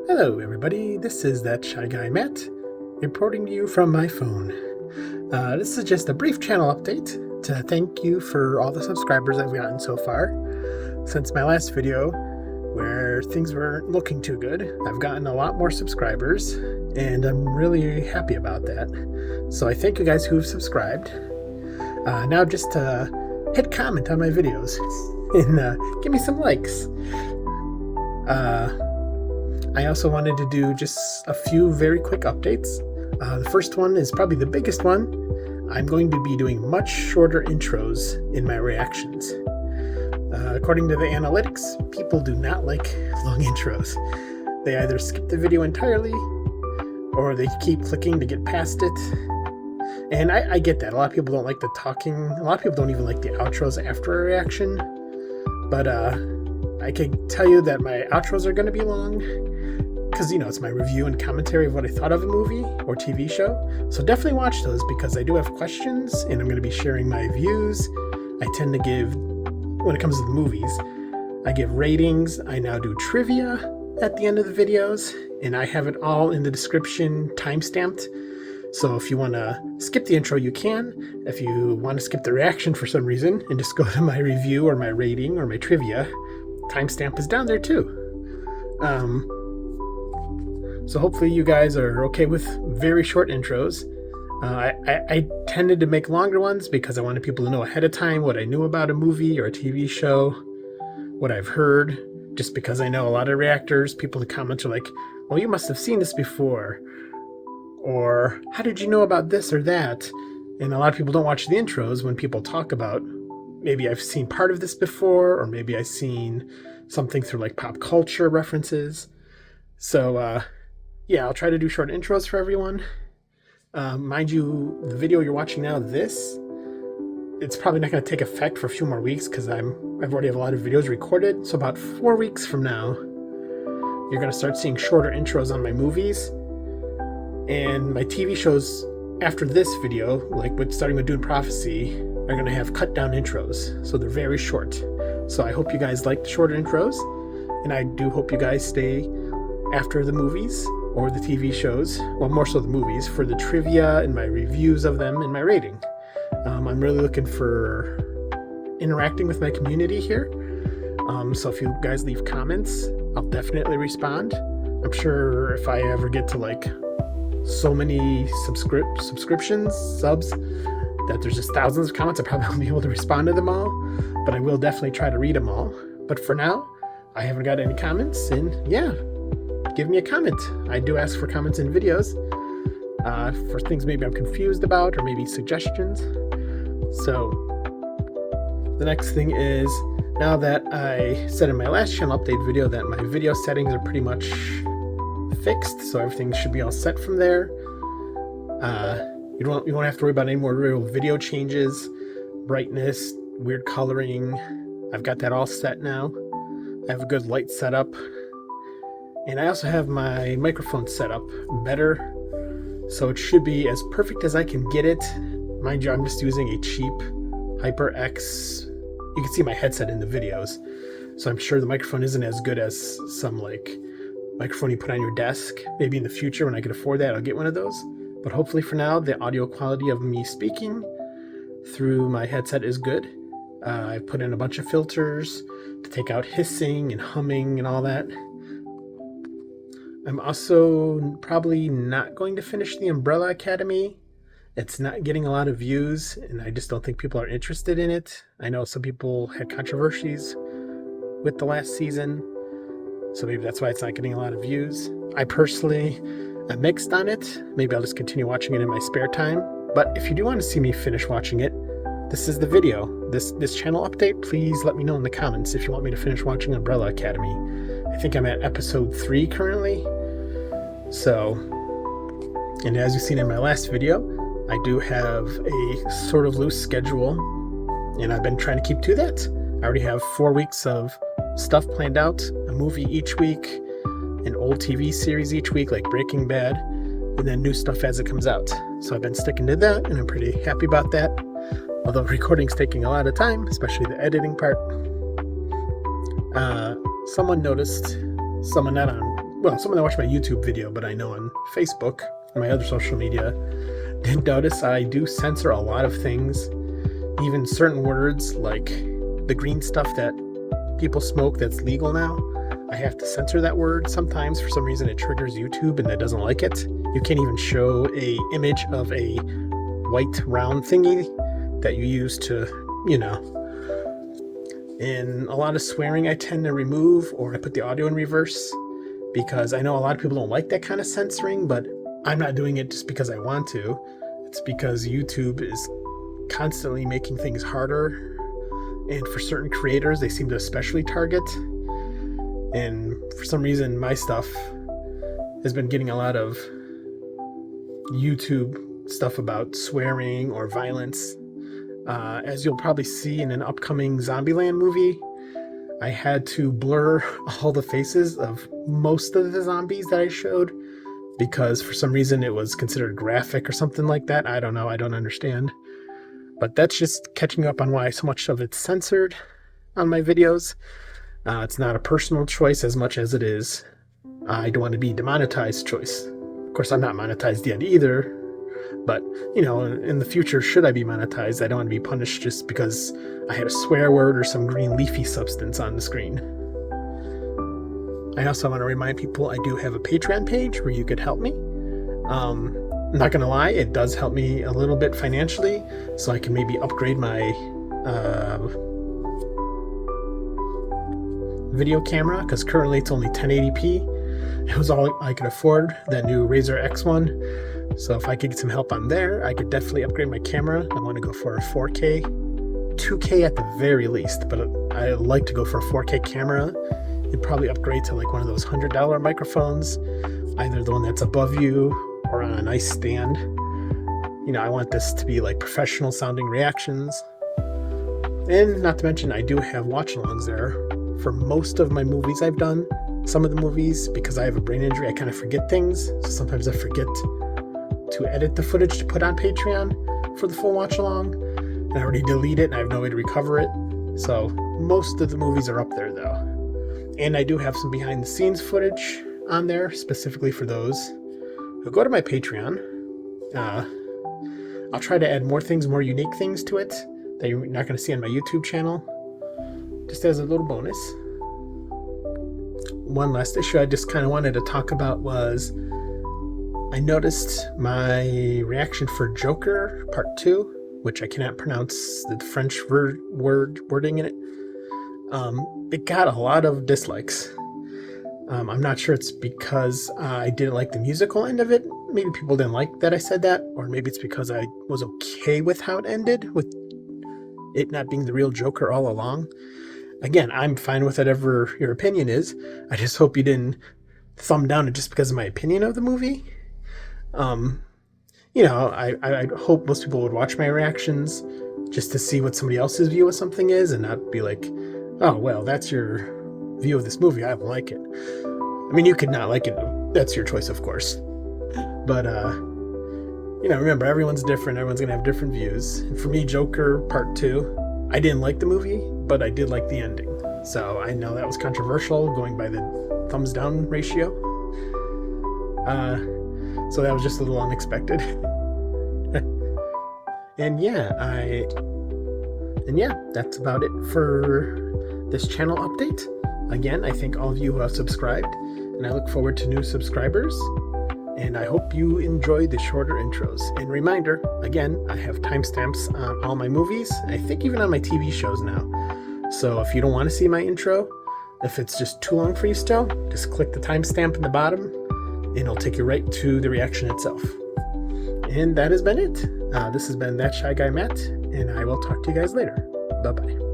Hello, everybody. This is That Shy Guy Matt, reporting to you from my phone. This is just a brief channel update to thank you for all the subscribers I've gotten so far. Since my last video, where things weren't looking too good, I've gotten a lot more subscribers, and I'm really happy about that. So I thank you guys who've subscribed. Now just hit comment on my videos and give me some likes. I also wanted to do just a few very quick updates. The first one is probably the biggest one. I'm going to be doing much shorter intros in my reactions. According to the analytics, people do not like long intros. They either skip the video entirely, or they keep clicking to get past it. And I get that. A lot of people don't like the talking. A lot of people don't even like the outros after a reaction. But I can tell you that my outros are going to be long, because, it's my review and commentary of what I thought of a movie or TV show. So definitely watch those, because I do have questions, and I'm going to be sharing my views. I tend to give, when it comes to the movies, I give ratings. I now do trivia at the end of the videos, and I have it all in the description timestamped. So if you want to skip the intro, you can. If you want to skip the reaction for some reason and just go to my review or my rating or my trivia, timestamp is down there too. So hopefully you guys are okay with very short intros. I tended to make longer ones because I wanted people to know ahead of time what I knew about a movie or a TV show, what I've heard, just because I know a lot of reactors, people in the comments are like, well, you must have seen this before, or how did you know about this or that? And a lot of people don't watch the intros when people talk about, maybe I've seen part of this before, or maybe I've seen something through like pop culture references. So yeah, I'll try to do short intros for everyone. Mind you, the video you're watching now, it's probably not going to take effect for a few more weeks, because I've already have a lot of videos recorded. So about 4 weeks from now, you're going to start seeing shorter intros on my movies. And my TV shows after this video, like starting with Dune Prophecy, are going to have cut down intros. So they're very short. So I hope you guys like the shorter intros. And I do hope you guys stay after the movies or the TV shows, well, more so the movies, for the trivia and my reviews of them and my rating. I'm really looking for interacting with my community here. So if you guys leave comments, I'll definitely respond. I'm sure if I ever get to like so many subscriptions, subs, that there's just thousands of comments, I probably won't be able to respond to them all, but I will definitely try to read them all. But for now, I haven't got any comments, and yeah, give me a comment. I do ask for comments in videos, for things maybe I'm confused about, or maybe suggestions. So the next thing is, now that I said in my last channel update video that my video settings are pretty much fixed, so everything should be all set from there. You won't have to worry about any more real video changes, brightness, weird coloring. I've got that all set now. I have a good light setup. And I also have my microphone set up better, so it should be as perfect as I can get it. Mind you, I'm just using a cheap HyperX. You can see my headset in the videos, so I'm sure the microphone isn't as good as some like microphone you put on your desk. Maybe in the future when I can afford that, I'll get one of those. But hopefully for now, the audio quality of me speaking through my headset is good. I've put in a bunch of filters to take out hissing and humming and all that. I'm also probably not going to finish the Umbrella Academy. It's not getting a lot of views, and I just don't think people are interested in it. I know some people had controversies with the last season, so maybe that's why it's not getting a lot of views. I personally am mixed on it. Maybe I'll just continue watching it in my spare time. But if you do want to see me finish watching it, this is the video. This channel update, please let me know in the comments if you want me to finish watching Umbrella Academy. I think I'm at episode 3 currently. So, and as you've seen in my last video, I do have a sort of loose schedule, and I've been trying to keep to that. I already have 4 weeks of stuff planned out, a movie each week, an old TV series each week, like Breaking Bad, and then new stuff as it comes out. So I've been sticking to that, and I'm pretty happy about that. Although recording's taking a lot of time, especially the editing part. Someone noticed, someone not on well, someone that watched my YouTube video, but I know on Facebook and my other social media did notice I do censor a lot of things, even certain words like the green stuff that people smoke that's legal now. I have to censor that word sometimes. For some reason it triggers YouTube and it doesn't like it. You can't even show a image of a white round thingy that you use to, and a lot of swearing I tend to remove, or I put the audio in reverse, because I know a lot of people don't like that kind of censoring, but I'm not doing it just because I want to. It's because YouTube is constantly making things harder, and for certain creators they seem to especially target. And for some reason my stuff has been getting a lot of YouTube stuff about swearing or violence. As you'll probably see in an upcoming Zombieland movie, I had to blur all the faces of most of the zombies that I showed, because for some reason it was considered graphic or something like that. I don't know, I don't understand. But that's just catching up on why so much of it's censored on my videos. It's not a personal choice as much as it is I don't want to be demonetized choice. Of course, I'm not monetized yet either, but in the future, should I be monetized, I don't want to be punished just because I had a swear word or some green leafy substance on the screen. I also want to remind people I do have a Patreon page where you could help me. I'm not gonna lie, it does help me a little bit financially, so I can maybe upgrade my video camera, because currently it's only 1080p. It was all I could afford, that new Razer X1. So if I could get some help on there, I could definitely upgrade my camera. I want to go for a 4K, 2K at the very least, but I like to go for a 4K camera. You'd probably upgrade to like one of those $100 microphones, either the one that's above you or on a nice stand. I want this to be like professional sounding reactions. And not to mention, I do have watch-alongs there for most of my movies I've done. Some of the movies, because I have a brain injury, I kind of forget things. So sometimes I forget to edit the footage to put on Patreon for the full watch-along. And I already delete it and I have no way to recover it. So most of the movies are up there though. And I do have some behind-the-scenes footage on there specifically for those who go to my Patreon. I'll try to add more things, more unique things to it that you're not going to see on my YouTube channel, just as a little bonus. One last issue I just kind of wanted to talk about was I noticed my reaction for Joker Part 2, which I cannot pronounce the French wording in it. It got a lot of dislikes. I'm not sure it's because I didn't like the musical end of it. Maybe people didn't like that I said that, or maybe it's because I was okay with how it ended, with it not being the real Joker all along. Again, I'm fine with whatever your opinion is. I just hope you didn't thumb down it just because of my opinion of the movie. I hope most people would watch my reactions just to see what somebody else's view of something is, and not be like, oh, well, that's your view of this movie, I don't like it. I mean, you could not like it. That's your choice, of course. But, remember, everyone's different. Everyone's going to have different views. And for me, Joker Part 2, I didn't like the movie, but I did like the ending. So I know that was controversial, going by the thumbs down ratio. So that was just a little unexpected. And that's about it for this channel update. Again, I thank all of you who have subscribed, and I look forward to new subscribers. And I hope you enjoy the shorter intros. And reminder, again, I have timestamps on all my movies. I think even on my TV shows now. So if you don't want to see my intro, if it's just too long for you still, just click the timestamp in the bottom and it'll take you right to the reaction itself. And that has been it. This has been That Shy Guy Matt, and I will talk to you guys later. Bye-bye.